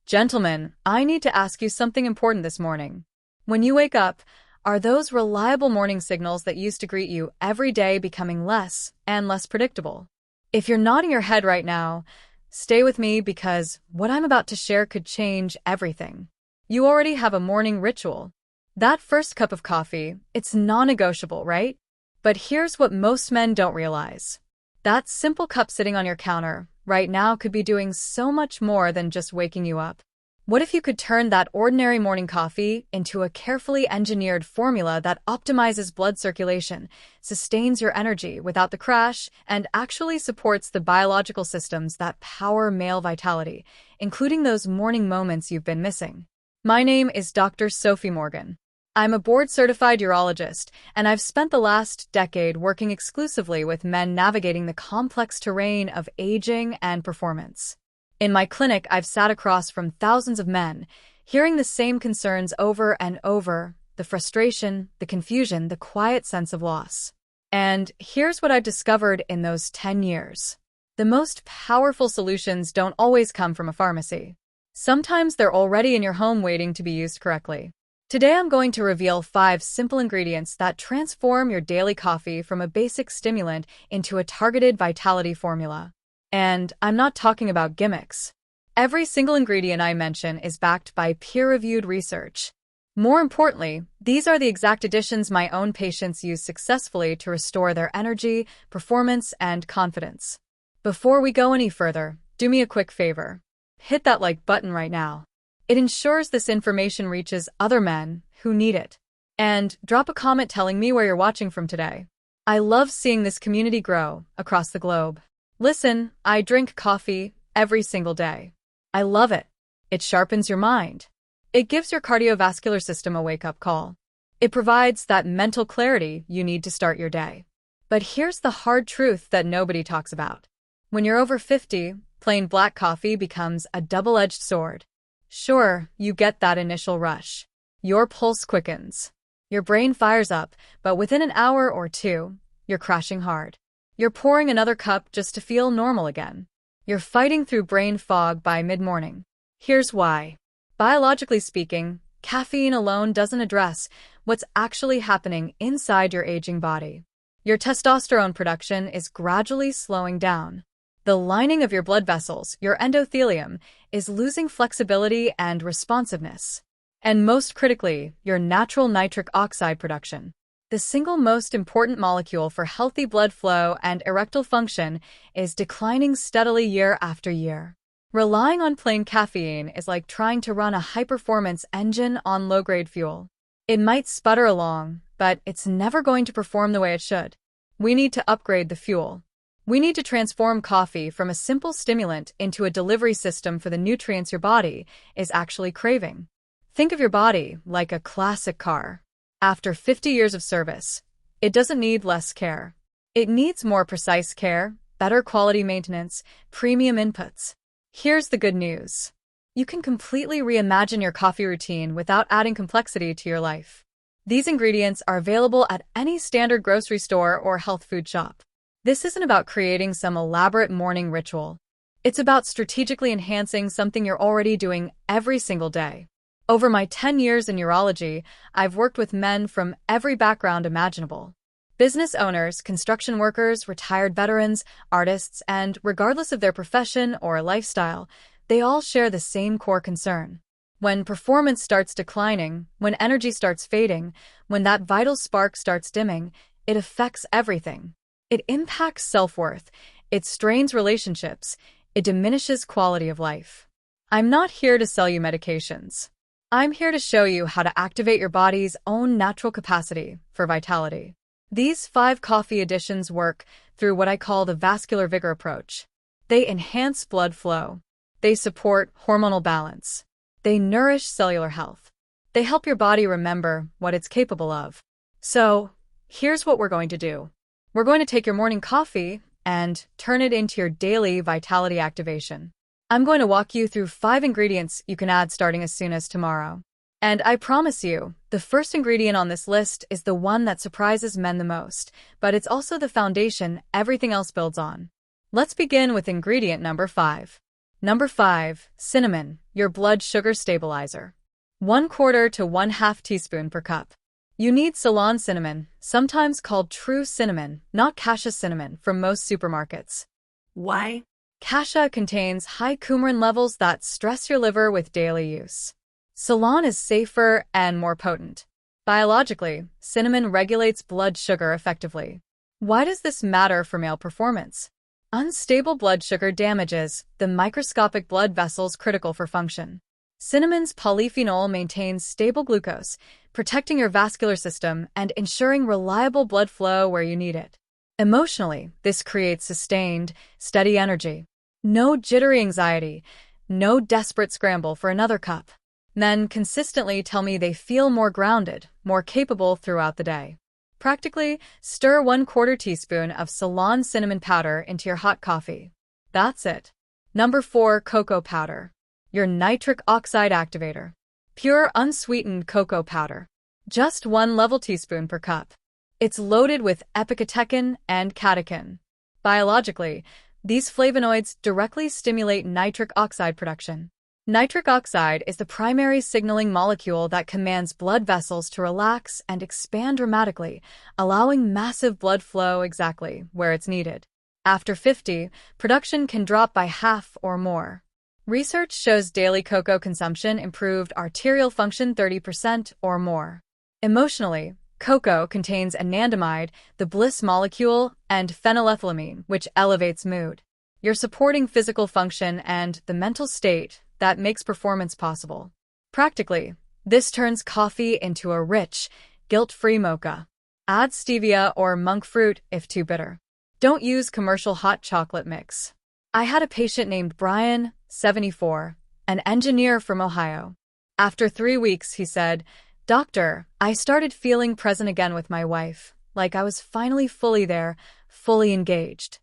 Gentlemen, I need to ask you something important this morning. When you wake up, are those reliable morning signals that used to greet you every day becoming less and less predictable? If you're nodding your head right now, stay with me because what I'm about to share could change everything. You already have a morning ritual. That first cup of coffee, it's non-negotiable, right? But here's what most men don't realize. That simple cup sitting on your counter right now could be doing so much more than just waking you up. What if you could turn that ordinary morning coffee into a carefully engineered formula that optimizes blood circulation, sustains your energy without the crash, and actually supports the biological systems that power male vitality, including those morning moments you've been missing? My name is Dr. Sophie Morgan. I'm a board-certified urologist, and I've spent the last decade working exclusively with men navigating the complex terrain of aging and performance. In my clinic, I've sat across from thousands of men, hearing the same concerns over and over, the frustration, the confusion, the quiet sense of loss. And here's what I've discovered in those 10 years. The most powerful solutions don't always come from a pharmacy. Sometimes they're already in your home waiting to be used correctly. Today I'm going to reveal 5 simple ingredients that transform your daily coffee from a basic stimulant into a targeted vitality formula. And I'm not talking about gimmicks. Every single ingredient I mention is backed by peer-reviewed research. More importantly, these are the exact additions my own patients use successfully to restore their energy, performance, and confidence. Before we go any further, do me a quick favor. Hit that like button right now. It ensures this information reaches other men who need it. And drop a comment telling me where you're watching from today. I love seeing this community grow across the globe. Listen, I drink coffee every single day. I love it. It sharpens your mind. It gives your cardiovascular system a wake-up call. It provides that mental clarity you need to start your day. But here's the hard truth that nobody talks about. When you're over 50, plain black coffee becomes a double-edged sword. Sure, you get that initial rush. Your pulse quickens. Your brain fires up, but within an hour or two, you're crashing hard. You're pouring another cup just to feel normal again. You're fighting through brain fog by mid-morning. Here's why. Biologically speaking, caffeine alone doesn't address what's actually happening inside your aging body. Your testosterone production is gradually slowing down. The lining of your blood vessels, your endothelium, is losing flexibility and responsiveness. And most critically, your natural nitric oxide production. The single most important molecule for healthy blood flow and erectile function is declining steadily year after year. Relying on plain caffeine is like trying to run a high-performance engine on low-grade fuel. It might sputter along, but it's never going to perform the way it should. We need to upgrade the fuel. We need to transform coffee from a simple stimulant into a delivery system for the nutrients your body is actually craving. Think of your body like a classic car. After 50 years of service, it doesn't need less care. It needs more precise care, better quality maintenance, premium inputs. Here's the good news. You can completely reimagine your coffee routine without adding complexity to your life. These ingredients are available at any standard grocery store or health food shop. This isn't about creating some elaborate morning ritual. It's about strategically enhancing something you're already doing every single day. Over my 10 years in urology, I've worked with men from every background imaginable. Business owners, construction workers, retired veterans, artists, and regardless of their profession or lifestyle, they all share the same core concern. When performance starts declining, when energy starts fading, when that vital spark starts dimming, it affects everything. It impacts self-worth, it strains relationships, it diminishes quality of life. I'm not here to sell you medications. I'm here to show you how to activate your body's own natural capacity for vitality. These 5 coffee additions work through what I call the vascular vigor approach. They enhance blood flow. They support hormonal balance. They nourish cellular health. They help your body remember what it's capable of. So, here's what we're going to do. We're going to take your morning coffee and turn it into your daily vitality activation. I'm going to walk you through 5 ingredients you can add starting as soon as tomorrow. And I promise you, the first ingredient on this list is the one that surprises men the most, but it's also the foundation everything else builds on. Let's begin with ingredient number 5. Number 5. Cinnamon, your blood sugar stabilizer. 1/4 to 1/2 teaspoon per cup. You need Ceylon cinnamon, sometimes called true cinnamon, not cassia cinnamon, from most supermarkets. Why? Cassia contains high coumarin levels that stress your liver with daily use. Ceylon is safer and more potent. Biologically, cinnamon regulates blood sugar effectively. Why does this matter for male performance? Unstable blood sugar damages the microscopic blood vessels critical for function. Cinnamon's polyphenol maintains stable glucose, protecting your vascular system and ensuring reliable blood flow where you need it. Emotionally, this creates sustained, steady energy. No jittery anxiety, no desperate scramble for another cup. Men consistently tell me they feel more grounded, more capable throughout the day. Practically, stir 1/4 teaspoon of Ceylon cinnamon powder into your hot coffee. That's it. Number 4. Cocoa powder. Your nitric oxide activator. Pure unsweetened cocoa powder. Just 1 level teaspoon per cup. It's loaded with epicatechin and catechin. Biologically, these flavonoids directly stimulate nitric oxide production. Nitric oxide is the primary signaling molecule that commands blood vessels to relax and expand dramatically, allowing massive blood flow exactly where it's needed. After 50, production can drop by half or more. Research shows daily cocoa consumption improved arterial function 30% or more. Emotionally, cocoa contains anandamide, the bliss molecule, and phenylethylamine, which elevates mood. You're supporting physical function and the mental state that makes performance possible. Practically, this turns coffee into a rich, guilt-free mocha. Add stevia or monk fruit if too bitter. Don't use commercial hot chocolate mix. I had a patient named Brian, 74, an engineer from Ohio. After 3 weeks, he said, "Doctor, I started feeling present again with my wife, like I was finally fully there, fully engaged."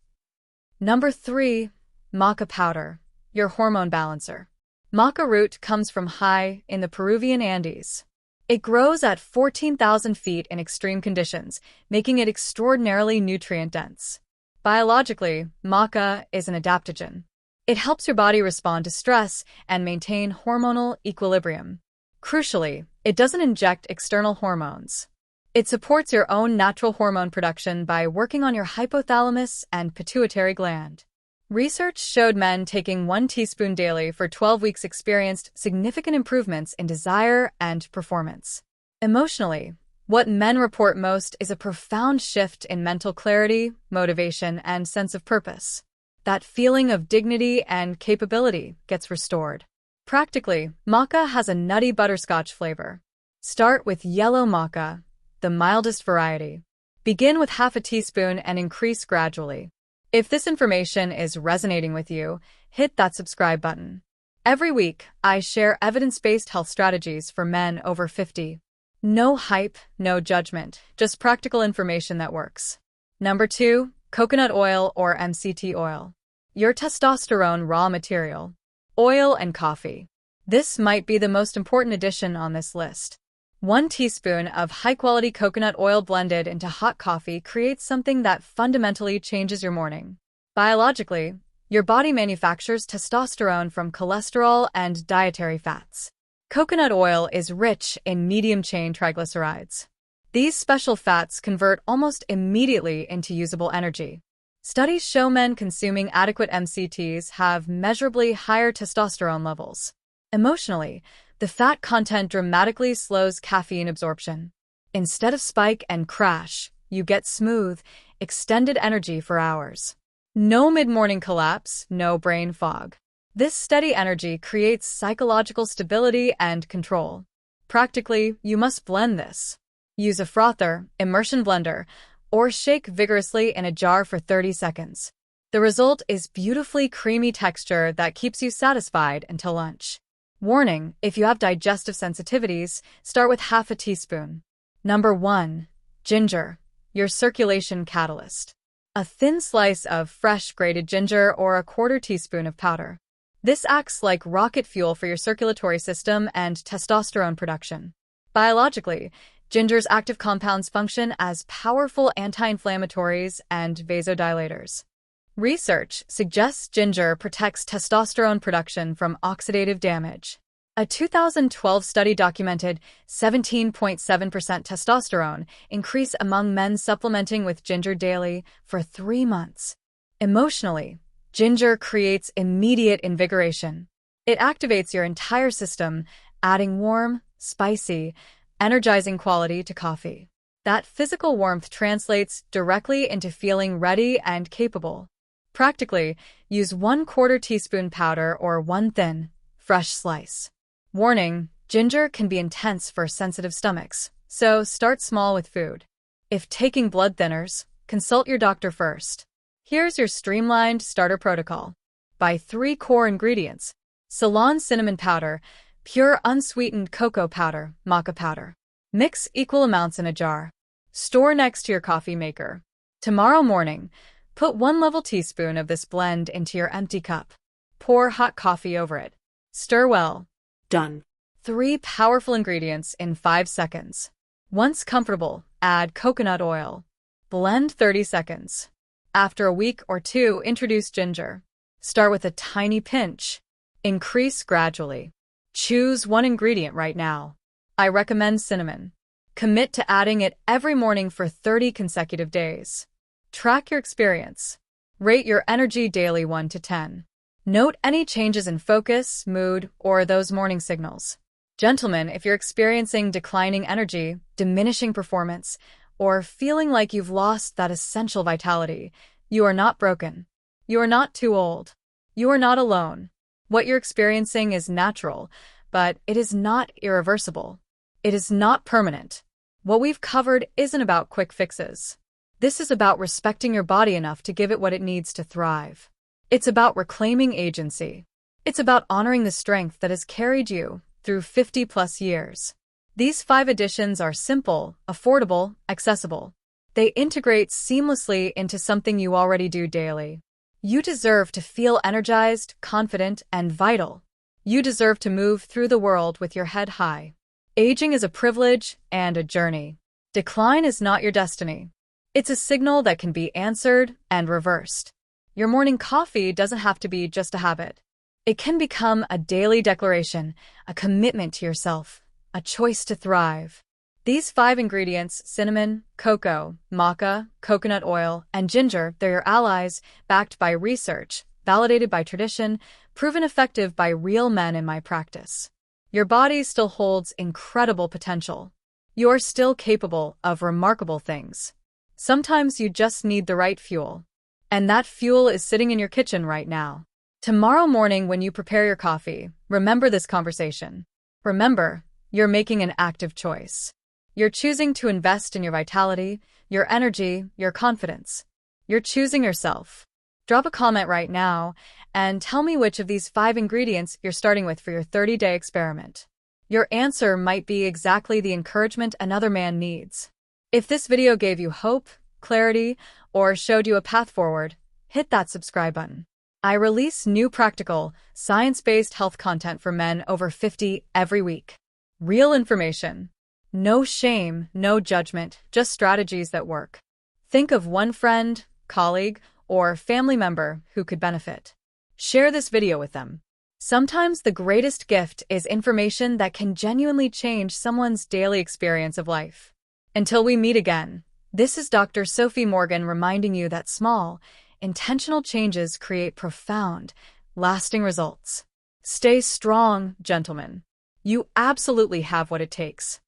Number 3. Maca powder, your hormone balancer. Maca root comes from high in the Peruvian Andes. It grows at 14,000 feet in extreme conditions, making it extraordinarily nutrient-dense. Biologically, maca is an adaptogen. It helps your body respond to stress and maintain hormonal equilibrium. Crucially, it doesn't inject external hormones. It supports your own natural hormone production by working on your hypothalamus and pituitary gland. Research showed men taking 1 teaspoon daily for 12 weeks experienced significant improvements in desire and performance. Emotionally, what men report most is a profound shift in mental clarity, motivation, and sense of purpose. That feeling of dignity and capability gets restored. Practically, maca has a nutty butterscotch flavor. Start with yellow maca, the mildest variety. Begin with half a teaspoon and increase gradually. If this information is resonating with you, hit that subscribe button. Every week, I share evidence-based health strategies for men over 50. No hype, no judgment, just practical information that works. Number 2. Coconut oil or MCT oil. Your testosterone raw material. Oil and coffee. This might be the most important addition on this list. 1 teaspoon of high-quality coconut oil blended into hot coffee creates something that fundamentally changes your morning. Biologically, your body manufactures testosterone from cholesterol and dietary fats. Coconut oil is rich in medium-chain triglycerides. These special fats convert almost immediately into usable energy. Studies show men consuming adequate MCTs have measurably higher testosterone levels. Emotionally, the fat content dramatically slows caffeine absorption. Instead of spike and crash, you get smooth, extended energy for hours. No mid-morning collapse, no brain fog. This steady energy creates psychological stability and control. Practically, you must blend this. Use a frother, immersion blender, or shake vigorously in a jar for 30 seconds. The result is beautifully creamy texture that keeps you satisfied until lunch. Warning, if you have digestive sensitivities, start with half a teaspoon. Number 1. Ginger, your circulation catalyst. A thin slice of fresh grated ginger or a 1/4 teaspoon of powder. This acts like rocket fuel for your circulatory system and testosterone production. Biologically, ginger's active compounds function as powerful anti-inflammatories and vasodilators. Research suggests ginger protects testosterone production from oxidative damage. A 2012 study documented 17.7% testosterone increase among men supplementing with ginger daily for 3 months. Emotionally, ginger creates immediate invigoration. It activates your entire system, adding warm, spicy, energizing quality to coffee. That physical warmth translates directly into feeling ready and capable. Practically, use 1/4 teaspoon powder or 1 thin, fresh slice. Warning, ginger can be intense for sensitive stomachs, so start small with food. If taking blood thinners, consult your doctor first. Here's your streamlined starter protocol. Buy 3 core ingredients: Ceylon cinnamon powder, pure unsweetened cocoa powder, maca powder. Mix equal amounts in a jar. Store next to your coffee maker. Tomorrow morning, put 1 level teaspoon of this blend into your empty cup. Pour hot coffee over it. Stir well. Done. 3 powerful ingredients in 5 seconds. Once comfortable, add coconut oil. Blend 30 seconds. After a week or 2, introduce ginger. Start with a tiny pinch. Increase gradually. Choose 1 ingredient right now. I recommend cinnamon. Commit to adding it every morning for 30 consecutive days. Track your experience. Rate your energy daily 1 to 10. Note any changes in focus, mood, or those morning signals. Gentlemen, if you're experiencing declining energy, diminishing performance, or feeling like you've lost that essential vitality, you are not broken. You are not too old. You are not alone. What you're experiencing is natural, but it is not irreversible. It is not permanent. What we've covered isn't about quick fixes. This is about respecting your body enough to give it what it needs to thrive. It's about reclaiming agency. It's about honoring the strength that has carried you through 50+ years. These 5 additions are simple, affordable, accessible. They integrate seamlessly into something you already do daily. You deserve to feel energized, confident, and vital. You deserve to move through the world with your head high. Aging is a privilege and a journey. Decline is not your destiny. It's a signal that can be answered and reversed. Your morning coffee doesn't have to be just a habit. It can become a daily declaration, a commitment to yourself, a choice to thrive. These 5 ingredients, cinnamon, cocoa, maca, coconut oil, and ginger, they're your allies, backed by research, validated by tradition, proven effective by real men in my practice. Your body still holds incredible potential. You're still capable of remarkable things. Sometimes you just need the right fuel. And that fuel is sitting in your kitchen right now. Tomorrow morning when you prepare your coffee, remember this conversation. Remember, you're making an active choice. You're choosing to invest in your vitality, your energy, your confidence. You're choosing yourself. Drop a comment right now and tell me which of these 5 ingredients you're starting with for your 30-day experiment. Your answer might be exactly the encouragement another man needs. If this video gave you hope, clarity, or showed you a path forward, hit that subscribe button. I release new practical, science-based health content for men over 50 every week. Real information. No shame, no judgment, just strategies that work. Think of one friend, colleague, or family member who could benefit. Share this video with them. Sometimes the greatest gift is information that can genuinely change someone's daily experience of life. Until we meet again, this is Dr. Sophie Morgan reminding you that small, intentional changes create profound, lasting results. Stay strong, gentlemen. You absolutely have what it takes.